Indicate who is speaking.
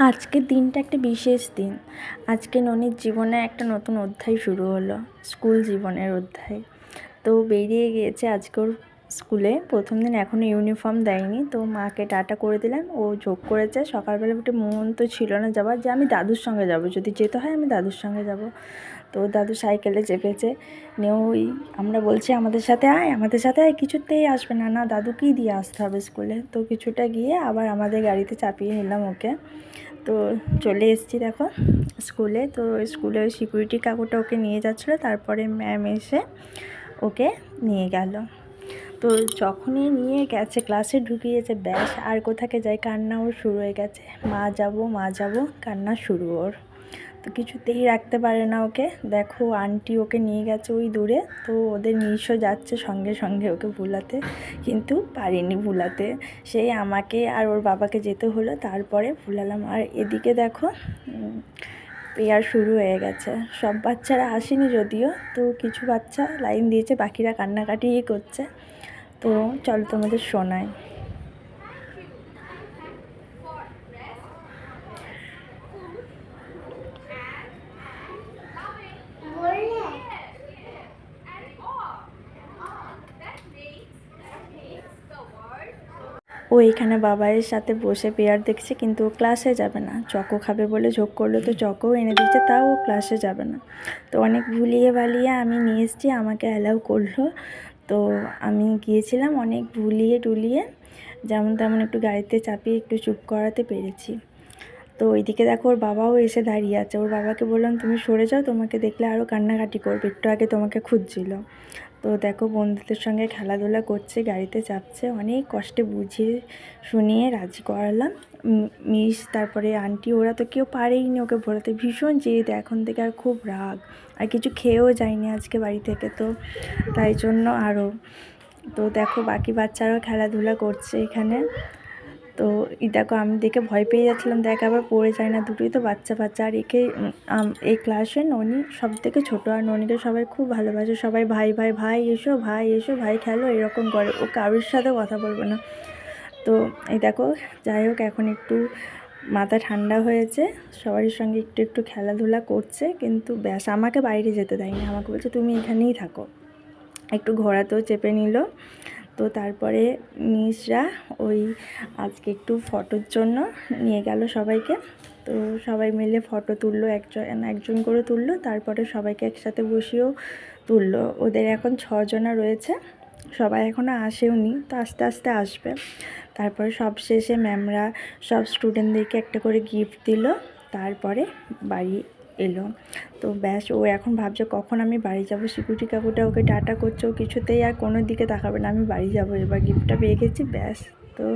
Speaker 1: আজকের দিনটা একটা বিশেষ দিন। আজকে ননির জীবনে একটা নতুন অধ্যায় শুরু হলো, স্কুল জীবনের অধ্যায়। তো বেরিয়ে গিয়েছে আজকে ওর স্কুলে প্রথম দিন, এখনও ইউনিফর্ম দেয়নি। তো মাকে টাটা করে দিলাম। ও যোগ করেছে সকালবেলা উঠে, মন তো ছিল না যাবার, যে আমি দাদুর সঙ্গে যাব, যদি যেতে হয় আমি দাদুর সঙ্গে যাব। তো দাদু সাইকেলে চেপেছে, নিয়ে ওই আমরা বলছি আমাদের সাথে আয়, আমাদের সাথে আয়, কিছুতেই আসবে না, না দাদুকেই দিয়ে আসতে হবে স্কুলে। তো কিছুটা গিয়ে আবার আমাদের গাড়িতে চাপিয়ে নিলাম ওকে। তো চলে এসেছি দেখো স্কুলে। তো স্কুলে ওই সিকিউরিটি কাকুটা ওকে নিয়ে যাচ্ছিলো, তারপরে ম্যাম এসে ওকে নিয়ে গেল। তো যখনই নিয়ে গেছে ক্লাসে ঢুকিয়েছে, ব্যাস আর কোথাকে যায়, কান্না ওর শুরু হয়ে গেছে। মা যাব, মা যাব, কান্না শুরু ওর। তো কিছুতেই রাখতে পারে না ওকে। দেখো আন্টি ওকে নিয়ে গেছে ওই দূরে, তো ওদের মিশও যাচ্ছে সঙ্গে সঙ্গে ওকে ভুলাতে, কিন্তু পারিনি ভুলাতে। সেই আমাকে আর ওর বাবাকে যেতে হলো, তারপরে ভুলালাম। আর এদিকে দেখো প্রেয়ার শুরু হয়ে গেছে। সব বাচ্চারা আসেনি যদিও, তো কিছু বাচ্চা লাইন দিয়েছে, বাকিরা কান্নাকাটিই করছে। তো চল তোমাদের শোনাই। ও এখানে বাবাইয়ের সাথে বসে পেয়ার দেখছে, কিন্তু ও ক্লাসে যাবে না। চকো খাবে বলে ঝোঁক করলো, তো চকোও এনে দিচ্ছে, তাও ও ক্লাসে যাবে না। তো অনেক ভুলিয়ে ভালিয়ে আমি নিয়ে এসেছি, আমাকে অ্যালাউ করলো। তো আমি গিয়েছিলাম, অনেক ভুলিয়ে টুলিয়ে যেমন তেমন একটু গাড়িতে চাপিয়ে একটু চুপ করাতে পেরেছি। তো ওইদিকে দেখো ওর বাবাও এসে দাঁড়িয়ে আছে। ওর বাবাকে বললাম তুমি সরে যাও, তোমাকে দেখলে আরও কান্নাকাটি করবে, একটু আগে তোমাকে খুঁজছিল। তো দেখো বন্ধুদের সঙ্গে খেলাধুলা করছে, গাড়িতে চাপছে, অনেক কষ্টে বুঝিয়ে শুনিয়ে রাজি করালাম। মিস তারপরে আন্টি ওরা তো কেউ পারেই নি ওকে ভোলাতে, ভীষণ জেদ এখন থেকে, আর খুব রাগ, আর কিছু খেয়েও যায়নি আজকে বাড়ি থেকে, তো তাই জন্য আরও। তো দেখো বাকি বাচ্চারাও খেলাধুলা করছে এখানে। তো দেখো আমি দেখে ভয় পেয়ে যাচ্ছিলাম, দেখ আবার পড়ে যায় না, দুটোই তো বাচ্চা বাচ্চা। আর একে এই ক্লাসে ননি সব থেকে ছোটো, আর ননিকে সবাই খুব ভালোবাসে, সবাই ভাই ভাই, ভাই এসো, ভাই এসো, ভাই খেলো, এরকম করে। ও কারোর সাথে কথা বলবে না। তো এই দেখো যাই হোক এখন একটু মাথা ঠান্ডা হয়েছে, সবারই সঙ্গে একটু একটু খেলাধুলা করছে, কিন্তু ব্যাস আমাকে বাইরে যেতে দেয়নি, আমাকে বলছে তুমি এখানেই থাকো। একটু ঘোরাতেও চেপে নিল। তো তারপরে মিসরা ওই আজকে একটু ফটোর জন্য নিয়ে গেল সবাইকে। তো সবাই মিলে ফটো তুললো, একজন একজন করে তুললো, তারপরে সবাইকে একসাথে বসিয়েও তুললো। ওদের এখন 6 জনা রয়েছে, সবাই এখনও আসেওনি, তো আস্তে আস্তে আসবে। তারপরে সব শেষে ম্যামরা সব স্টুডেন্টদেরকে একটা করে গিফট দিল, তারপরে বাড়ি এলো। তো ব্যাস ও এখন ভাবছে কখন আমি বাড়ি যাব। সিকিউরিটি কাকুটা ওকে টাটা করছে, ও কিছুতেই আর কোনো দিকে তাকাবে না, আমি বাড়ি যাব এবার, গিফটটা পেয়ে গেছি ব্যাস। তো